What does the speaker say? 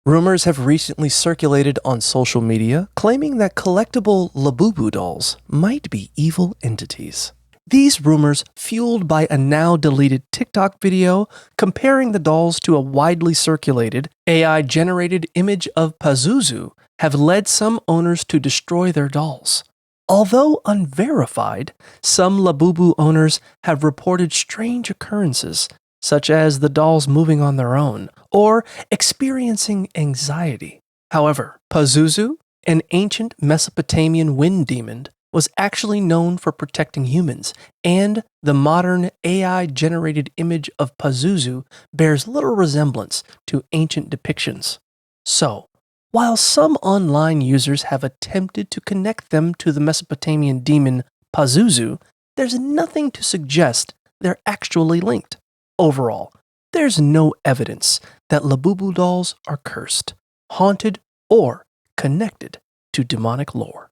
Rumors have recently circulated on social media claiming that collectible Labubu dolls might be evil entities. These rumors, fueled by a now-deleted TikTok video comparing the dolls to a widely circulated, AI-generated image of Pazuzu, have led some owners to destroy their dolls. Although unverified, some Labubu owners have reported strange occurrences, such as the dolls moving on their own or experiencing anxiety. However, Pazuzu, an ancient Mesopotamian wind demon, was actually known for protecting humans, and the modern AI-generated image of Pazuzu bears little resemblance to ancient depictions. So, while some online users have attempted to connect them to the Mesopotamian demon Pazuzu, there's nothing to suggest they're actually linked. Overall, there's no evidence that Labubu dolls are cursed, haunted, or connected to demonic lore.